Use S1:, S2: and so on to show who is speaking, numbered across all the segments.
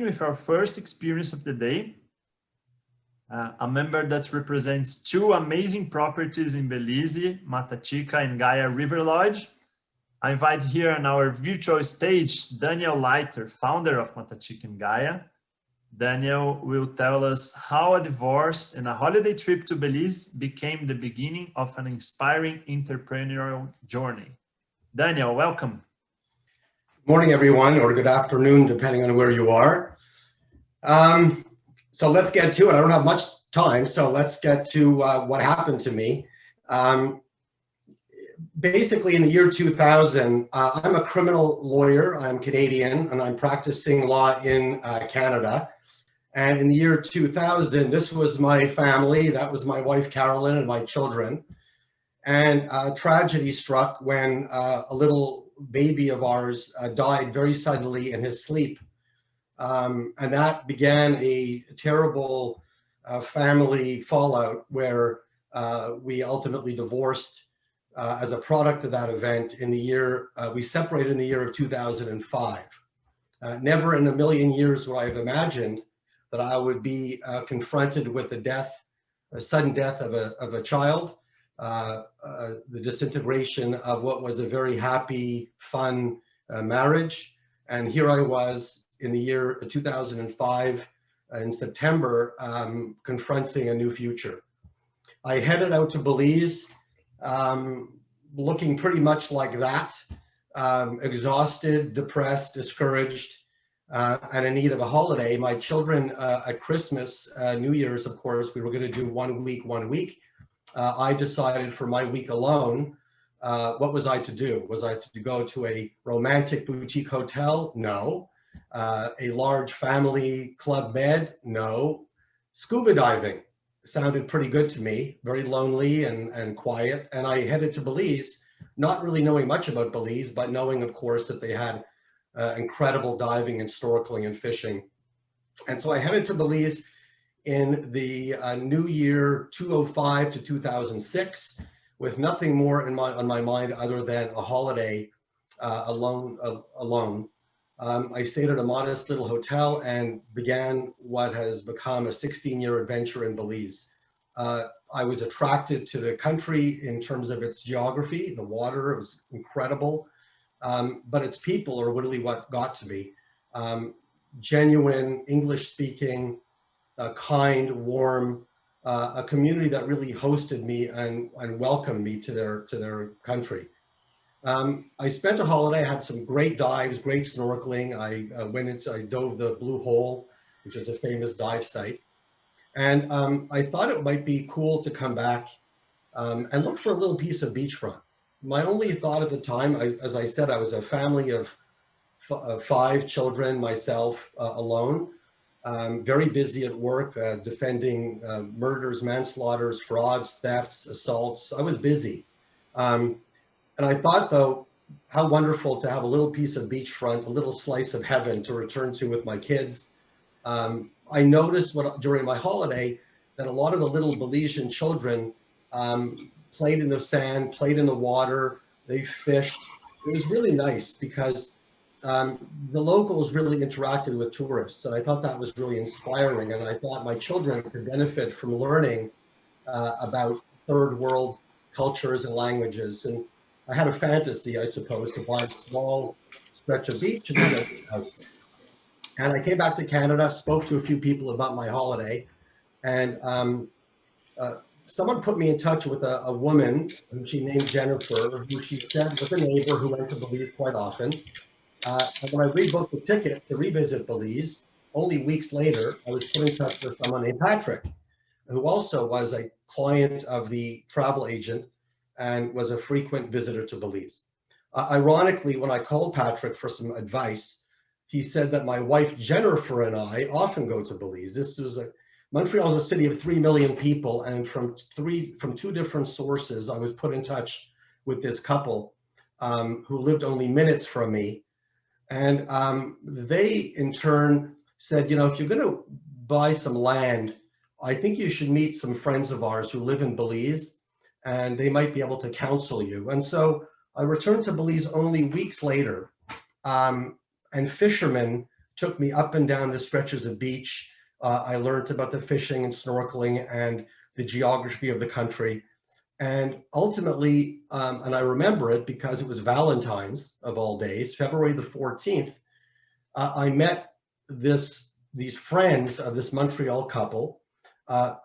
S1: with our first experience of the day. A member that represents two amazing properties in Belize, Matachica and Gaia Riverlodge. I invite here on our virtual stage, Daniel Leiter, founder of Matachica and Gaia. Daniel will tell us how a divorce and a holiday trip to Belize became the beginning of an inspiring entrepreneurial journey. Daniel, welcome.
S2: Good morning, everyone, or good afternoon, depending on where you are. So let's get to it. I don't have much time, so let's get to what happened to me. Basically, in the year 2000, I'm a criminal lawyer. I'm Canadian, and I'm practicing law in Canada. And in the year 2000, this was my family. That was my wife, Carolyn, and my children. And tragedy struck when a little baby of ours died very suddenly in his sleep. And that began a terrible family fallout where we ultimately divorced as a product of that event in the year, we separated in the year of 2005. Never in a million years would I have imagined that I would be confronted with a sudden death of a child, the disintegration of what was a very happy, fun marriage. And here I was in the year 2005, in September, confronting a new future. I headed out to Belize, looking pretty much like that, exhausted, depressed, discouraged, and in need of a holiday. My children at Christmas, New Year's, of course, we were going to do 1 week. I decided for my week alone, what was I to do? Was I to go to a romantic boutique hotel? No. A large family club bed? No. Scuba diving sounded pretty good to me, very lonely and quiet. And I headed to Belize, not really knowing much about Belize, but knowing, of course, that they had incredible diving and snorkeling and fishing. And so I headed to Belize in the new year 2005 to 2006 with nothing more on my mind other than a holiday alone. I stayed at a modest little hotel and began what has become a 16-year adventure in Belize. I was attracted to the country in terms of its geography. The water was incredible, but its people are really what got to me. Genuine, English-speaking, kind, warm, a community that really hosted me and welcomed me to their country. I spent a holiday. I had some great dives, great snorkeling. I dove the Blue Hole, which is a famous dive site. And I thought it might be cool to come back and look for a little piece of beachfront. My only thought at the time, as I said, I was a family of 5 children, myself alone, very busy at work, defending murders, manslaughters, frauds, thefts, assaults. I was busy. And I thought, though, how wonderful to have a little piece of beachfront, a little slice of heaven to return to with my kids. I noticed during my holiday that a lot of the little Belizean children played in the sand, played in the water, they fished. It was really nice because the locals really interacted with tourists. And I thought that was really inspiring. And I thought my children could benefit from learning about third world cultures and languages. And I had a fantasy, I suppose, to buy a small stretch of beach and then a house. And I came back to Canada, spoke to a few people about my holiday, and someone put me in touch with a woman who she named Jennifer, who she said was a neighbor who went to Belize quite often. And when I rebooked the ticket to revisit Belize, only weeks later, I was put in touch with someone named Patrick, who also was a client of the travel agent and was a frequent visitor to Belize. Ironically, when I called Patrick for some advice, he said that my wife Jennifer and I often go to Belize. Montreal is a city of 3 million people, and from 2 different sources, I was put in touch with this couple who lived only minutes from me. And they, in turn, said, if you're going to buy some land, I think you should meet some friends of ours who live in Belize, and they might be able to counsel you. And so I returned to Belize only weeks later, and fishermen took me up and down the stretches of beach. I learned about the fishing and snorkeling and the geography of the country. And ultimately, and I remember it because it was Valentine's of all days, February the 14th, I met these friends of this Montreal couple.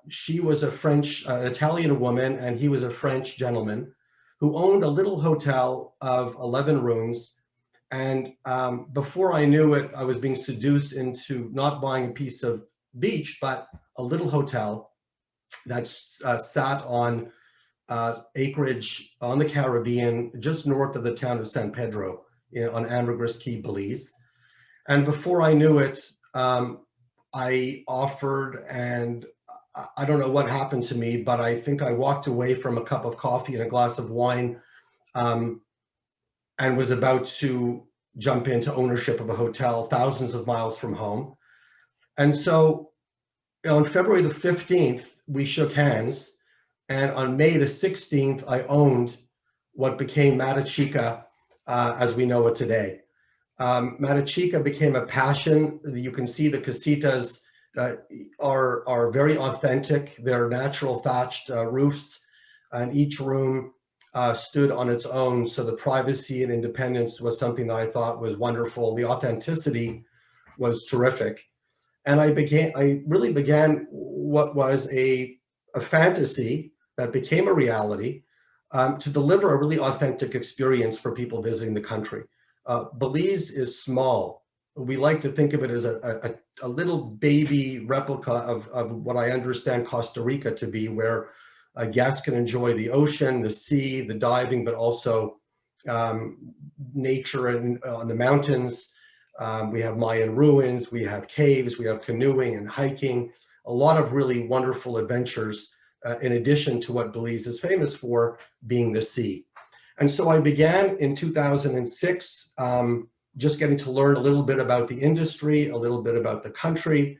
S2: She was a French, Italian woman, and he was a French gentleman who owned a little hotel of 11 rooms. And before I knew it, I was being seduced into not buying a piece of beach, but a little hotel that sat on acreage on the Caribbean, just north of the town of San Pedro, on Ambergris Key, Belize. And before I knew it, I offered, and I don't know what happened to me, but I think I walked away from a cup of coffee and a glass of wine, and was about to jump into ownership of a hotel thousands of miles from home. And so on February the 15th, we shook hands. And on May the 16th, I owned what became Matachica as we know it today. Matachica became a passion. You can see the casitas are very authentic. They're natural thatched roofs, and each room stood on its own. So the privacy and independence was something that I thought was wonderful. The authenticity was terrific. And I really began what was a fantasy that became a reality, to deliver a really authentic experience for people visiting the country. Belize is small. We like to think of it as a little baby replica of what I understand Costa Rica to be, where guests can enjoy the ocean, the sea, the diving, but also nature and on the mountains. We have Mayan ruins, we have caves, we have canoeing and hiking, a lot of really wonderful adventures, in addition to what Belize is famous for, being the sea. And so I began in 2006, just getting to learn a little bit about the industry, a little bit about the country.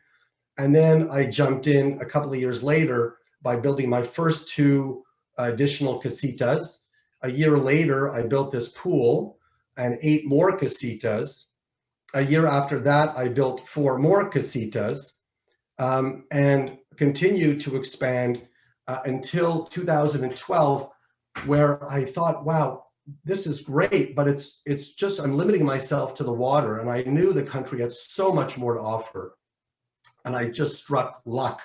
S2: And then I jumped in a couple of years later by building my first 2 additional casitas. A year later, I built this pool and 8 more casitas. A year after that, I built 4 more casitas, and continued to expand until 2012, where I thought, wow, this is great, but it's just, I'm limiting myself to the water. And I knew the country had so much more to offer. And I just struck luck.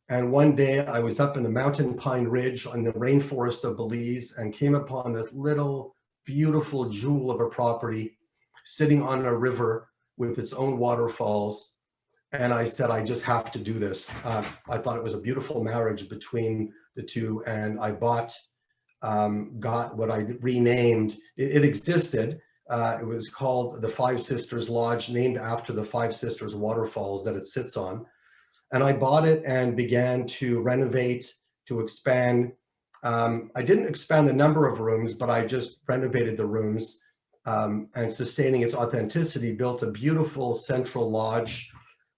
S2: And one day I was up in the mountain pine ridge on the rainforest of Belize and came upon this little beautiful jewel of a property sitting on a river with its own waterfalls. And I said, I just have to do this. I thought it was a beautiful marriage between the two. And I got what I renamed, it existed. It was called the Five Sisters Lodge, named after the Five Sisters waterfalls that it sits on. And I bought it and began to renovate, to expand. I didn't expand the number of rooms, but I just renovated the rooms, and sustaining its authenticity, built a beautiful central lodge,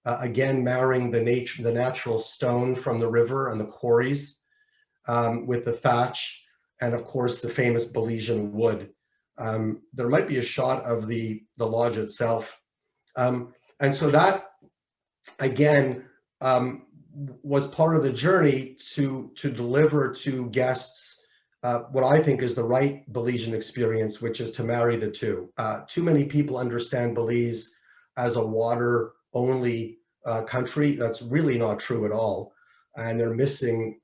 S2: again, marrying the natural stone from the river and the quarries, with the thatch, and of course the famous Belizean wood. There might be a shot of the lodge itself. And so that, again, was part of the journey to deliver to guests what I think is the right Belizean experience, which is to marry the two. Too many people understand Belize as a water-only country. That's really not true at all. And they're missing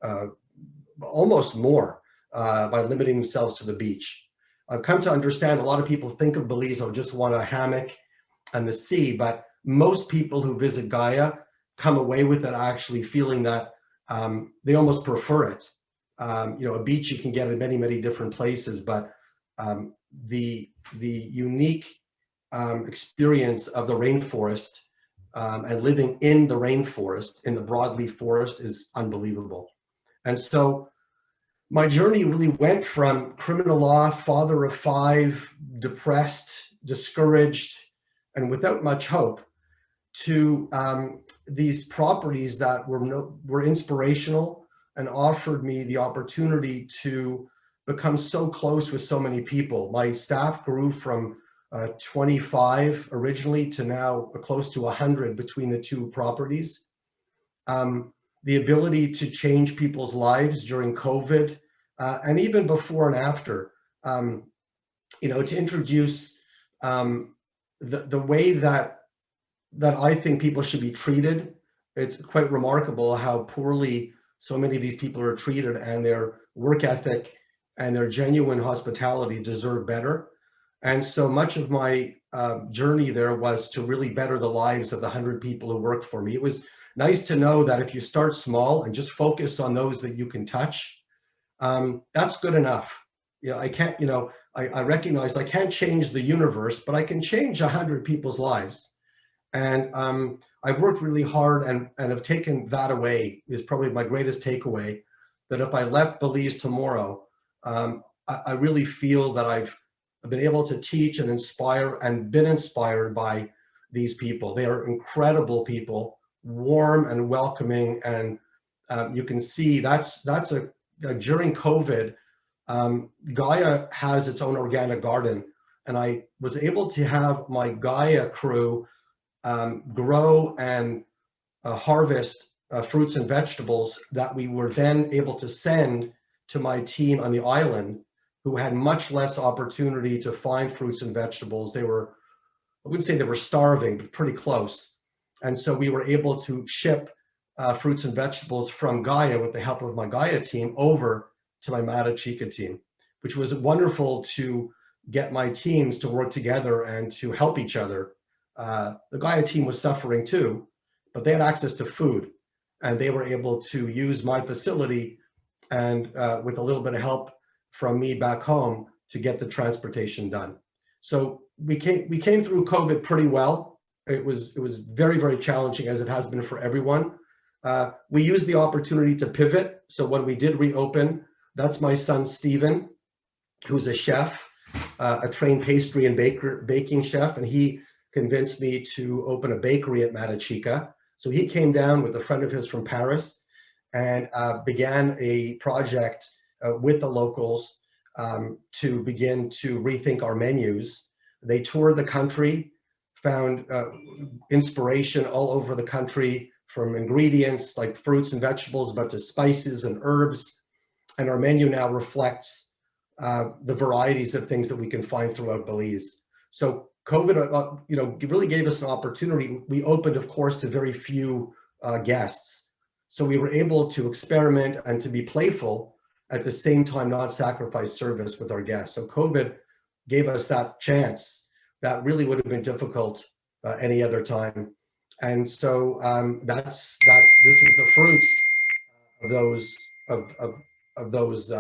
S2: almost more by limiting themselves to the beach. I've come to understand a lot of people think of Belize or just want a hammock and the sea, but most people who visit Gaia come away with it actually feeling that they almost prefer it. A beach you can get in many, many different places, but the unique experience of the rainforest and living in the rainforest, in the broadleaf forest, is unbelievable. And so my journey really went from criminal law, father of 5, depressed, discouraged, and without much hope, to these properties that were inspirational and offered me the opportunity to become so close with so many people. My staff grew from 25 originally to now close to 100 between the two properties. The ability to change people's lives during COVID, and even before and after, to introduce the way that I think people should be treated. It's quite remarkable how poorly so many of these people are treated, and their work ethic and their genuine hospitality deserve better. And so much of my journey there was to really better the lives of the 100 people who work for me. It was nice to know that if you start small and just focus on those that you can touch, that's good enough. I can't, I recognize I can't change the universe, but I can change 100 people's lives. And I've worked really hard and have taken that away, is probably my greatest takeaway, that if I left Belize tomorrow, I really feel that I've been able to teach and inspire and been inspired by these people. They are incredible people, warm and welcoming. And you can see during COVID, Gaia has its own organic garden. And I was able to have my Gaia crew grow and harvest fruits and vegetables that we were then able to send to my team on the island, who had much less opportunity to find fruits and vegetables. They were, I wouldn't say they were starving, but pretty close. And so we were able to ship fruits and vegetables from Gaia with the help of my Gaia team over to my Matachica team, which was wonderful to get my teams to work together and to help each other. The Gaia team was suffering too, but they had access to food, and they were able to use my facility and with a little bit of help from me back home to get the transportation done. So we came through COVID pretty well. It was very, very challenging, as it has been for everyone. We used the opportunity to pivot. So when we did reopen, that's my son, Stephen, who's a chef, a trained pastry and baking chef, and he convinced me to open a bakery at Matachica. So he came down with a friend of his from Paris and began a project with the locals to begin to rethink our menus. They toured the country, found inspiration all over the country, from ingredients like fruits and vegetables, but to spices and herbs. And our menu now reflects the varieties of things that we can find throughout Belize. So COVID, really gave us an opportunity. We opened, of course, to very few guests. So we were able to experiment and to be playful, at the same time not sacrifice service with our guests. So COVID gave us that chance that really would have been difficult any other time. And so this is the fruits of those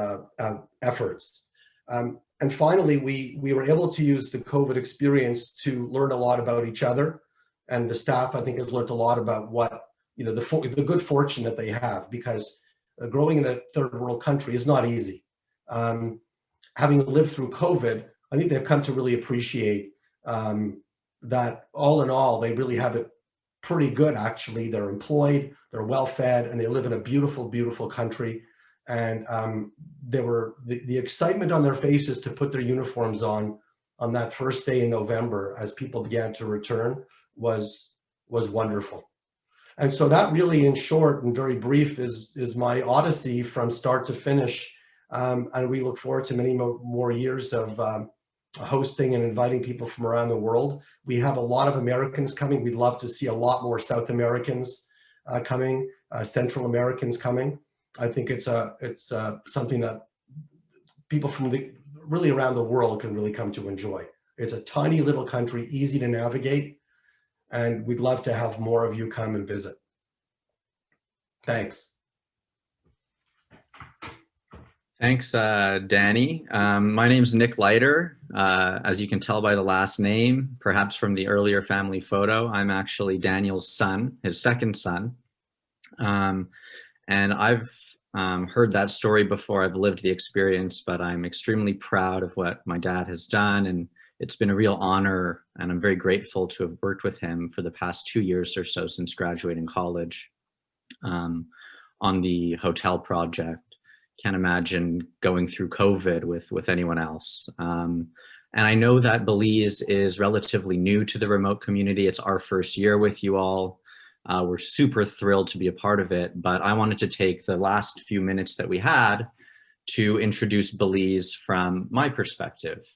S2: efforts. And finally, we were able to use the COVID experience to learn a lot about each other. And the staff, I think, has learned a lot about what, the good fortune that they have, because growing in a third world country is not easy. Having lived through COVID, I think they've come to really appreciate that all in all, they really have it pretty good, actually. They're employed, they're well fed, and they live in a beautiful, beautiful country. And the excitement on their faces to put their uniforms on that first day in November, as people began to return, was wonderful. And so that really, in short and very brief, is my odyssey from start to finish. And we look forward to many more years of hosting and inviting people from around the world. We have a lot of Americans coming. We'd love to see a lot more South Americans coming, Central Americans coming. I think it's something that people from really around the world can really come to enjoy. It's a tiny little country, easy to navigate, and we'd love to have more of you come and visit. Thanks.
S3: Thanks, Danny. My name's Nick Leiter. As you can tell by the last name, perhaps from the earlier family photo, I'm actually Daniel's son, his second son. And I've heard that story before. I've lived the experience, but I'm extremely proud of what my dad has done. And it's been a real honor, and I'm very grateful to have worked with him for the past 2 years or so since graduating college on the hotel project. Can't imagine going through COVID with anyone else. And I know that Belize is relatively new to the remote community. It's our first year with you all. We're super thrilled to be a part of it, but I wanted to take the last few minutes that we had to introduce Belize from my perspective,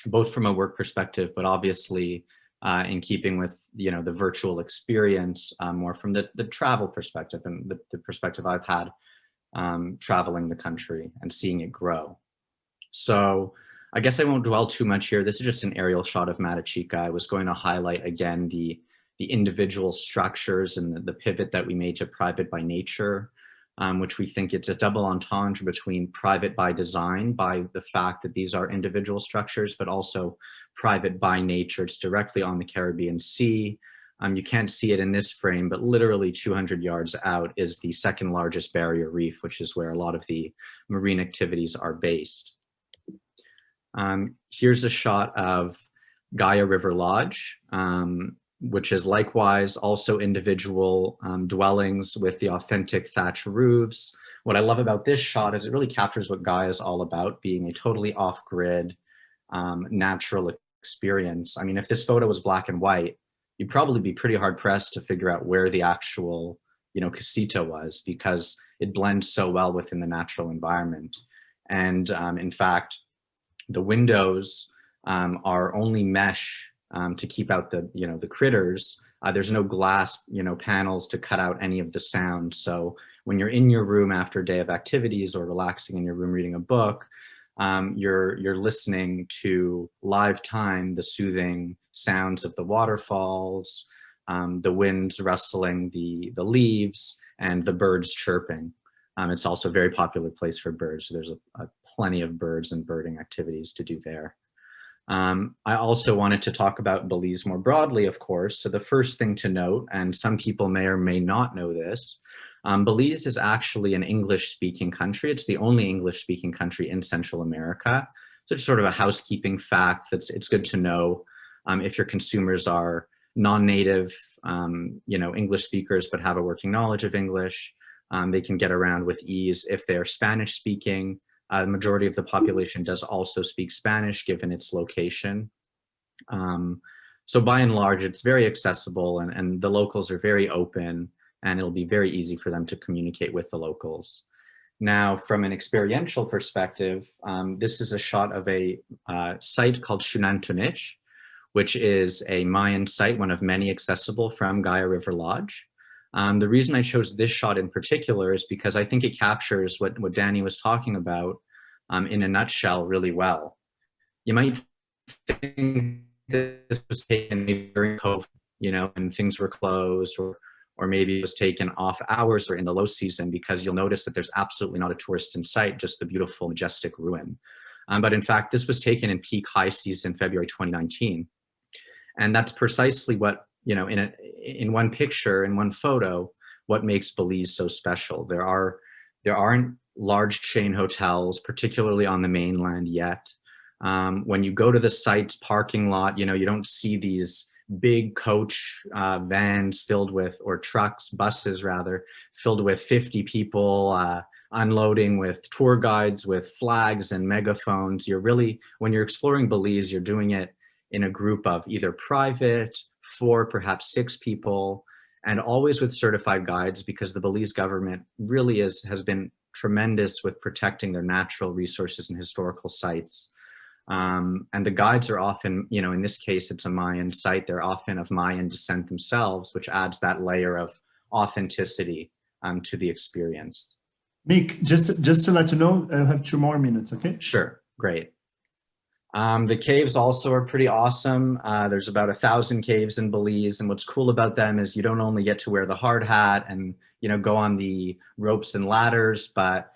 S3: both from a work perspective, but obviously in keeping with the virtual experience, more from the travel perspective and the perspective I've had traveling the country and seeing it grow. So I guess I won't dwell too much here. This is just an aerial shot of Matachica. I was going to highlight again the individual structures and the pivot that we made to private by nature, which we think it's a double entendre between private by design, by the fact that these are individual structures, but also private by nature. It's directly on the Caribbean Sea. You can't see it in this frame, but literally 200 yards out is the second largest barrier reef, which is where a lot of the marine activities are based. Here's a shot of Gaia Riverlodge, which is likewise also individual dwellings with the authentic thatch roofs. What I love about this shot is it really captures what Gaia is all about, being a totally off-grid, natural experience. I mean, if this photo was black and white, you'd probably be pretty hard-pressed to figure out where the actual, casita was, because it blends so well within the natural environment. And in fact, the windows are only mesh to keep out the critters. There's no glass, panels to cut out any of the sound. So when you're in your room after a day of activities or relaxing in your room reading a book, you're listening to live time, the soothing sounds of the waterfalls, the winds rustling the leaves, and the birds chirping. It's also a very popular place for birds. So there's plenty of birds and birding activities to do there. I also wanted to talk about Belize more broadly, of course. So the first thing to note, and some people may or may not know this, Belize is actually an English-speaking country. It's the only English-speaking country in Central America. So it's sort of a housekeeping fact it's good to know if your consumers are non-native, English speakers, but have a working knowledge of English. They can get around with ease. If they're Spanish-speaking, the majority of the population does also speak Spanish, given its location. So by and large, it's very accessible, and the locals are very open, and it'll be very easy for them to communicate with the locals. Now, from an experiential perspective, this is a shot of a site called Xunantunich, which is a Mayan site, one of many accessible from Gaia Riverlodge. The reason I chose this shot in particular is because I think it captures what Danny was talking about in a nutshell really well. You might think this was taken during COVID, and things were closed, or maybe it was taken off hours or in the low season, because you'll notice that there's absolutely not a tourist in sight, just the beautiful, majestic ruin. But in fact, this was taken in peak high season, February 2019. And that's precisely what, in one picture, in one photo, what makes Belize so special. There aren't large chain hotels, particularly on the mainland yet. When you go to the site's parking lot, you don't see these big coach vans filled with, or trucks, buses rather, filled with 50 people, unloading with tour guides, with flags and megaphones. When you're exploring Belize, you're doing it in a group of either private, 4, perhaps 6 people, and always with certified guides, because the Belize government really has been tremendous with protecting their natural resources and historical sites. And the guides are often, in this case, it's a Mayan site. They're often of Mayan descent themselves, which adds that layer of authenticity to the experience.
S1: Mick, just to let you know, I have 2 more minutes, okay?
S3: Sure, great. The caves also are pretty awesome. There's about 1,000 caves in Belize, and what's cool about them is you don't only get to wear the hard hat and go on the ropes and ladders, but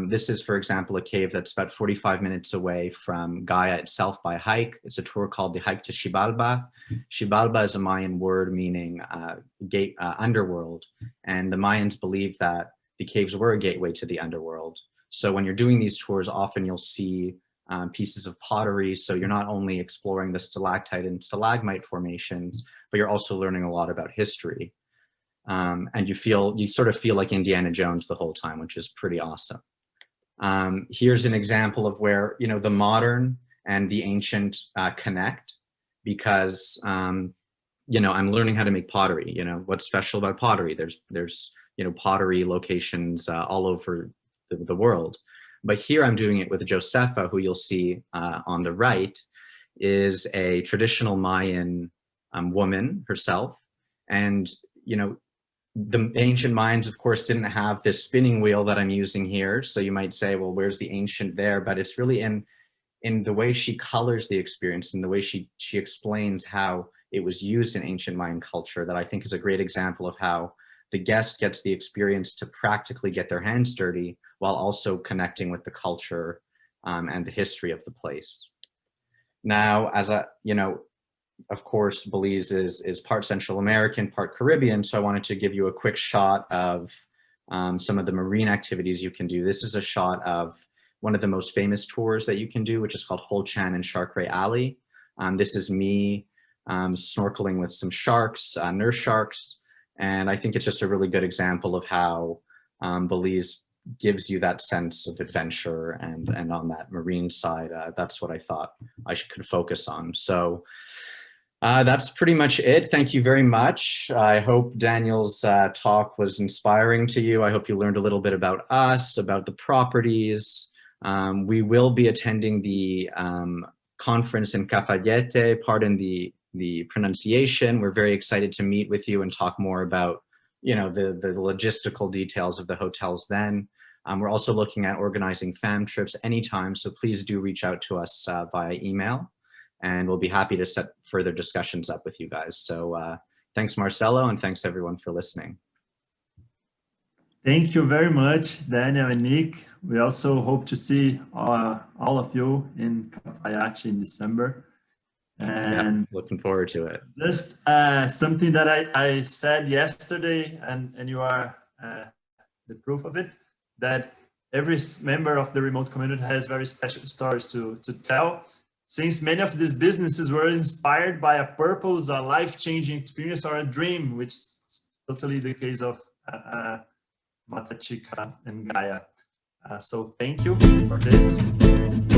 S3: this is, for example, a cave that's about 45 minutes away from Gaia itself by hike. It's a tour called the Hike to Xibalba. Xibalba is a Mayan word meaning underworld, and the Mayans believe that the caves were a gateway to the underworld. So when you're doing these tours, often you'll see pieces of pottery. So you're not only exploring the stalactite and stalagmite formations, but you're also learning a lot about history. And you sort of feel like Indiana Jones the whole time, which is pretty awesome. Here's an example of where, the modern and the ancient connect, because you know, I'm learning how to make pottery. You know, what's special about pottery? There's you know, pottery locations all over the world, but here I'm doing it with Josefa, who you'll see on the right, is a traditional Mayan woman herself. And you know, the ancient Mayans, of course, didn't have this spinning wheel that I'm using here. So you might say, well, where's the ancient there? But it's really in the way she colors the experience, in the way she explains how it was used in ancient Mayan culture, that I think is a great example of how the guest gets the experience to practically get their hands dirty while also connecting with the culture and the history of the place. Now, as a, you know, of course, Belize is part Central American, part Caribbean. So I wanted to give you a quick shot of some of the marine activities you can do. This is a shot of one of the most famous tours that you can do, which is called Holchan and Shark Ray Alley. This is me snorkeling with some sharks, nurse sharks. And I think it's just a really good example of how Belize gives you that sense of adventure, and on that marine side, that's what I thought I could focus on. So that's pretty much it. Thank you very much. I hope Daniel's talk was inspiring to you. I hope you learned a little bit about us, about the properties. We will be attending the conference in Cafayete, pardon the pronunciation. We're very excited to meet with you and talk more about, you know, the logistical details of the hotels then. We're also looking at organizing fam trips anytime, so please do reach out to us via email, and we'll be happy to set further discussions up with you guys. So thanks, Marcelo, and thanks everyone for listening.
S1: Thank you very much, Daniel and Nick. We also hope to see all of you in Cafayate in December. And
S3: yeah, looking forward to it.
S1: Just something that I said yesterday, and you are the proof of it, that every member of the remote community has very special stories to tell. Since many of these businesses were inspired by a purpose, a life-changing experience, or a dream, which is totally the case of Matachica and Gaia. So thank you for this.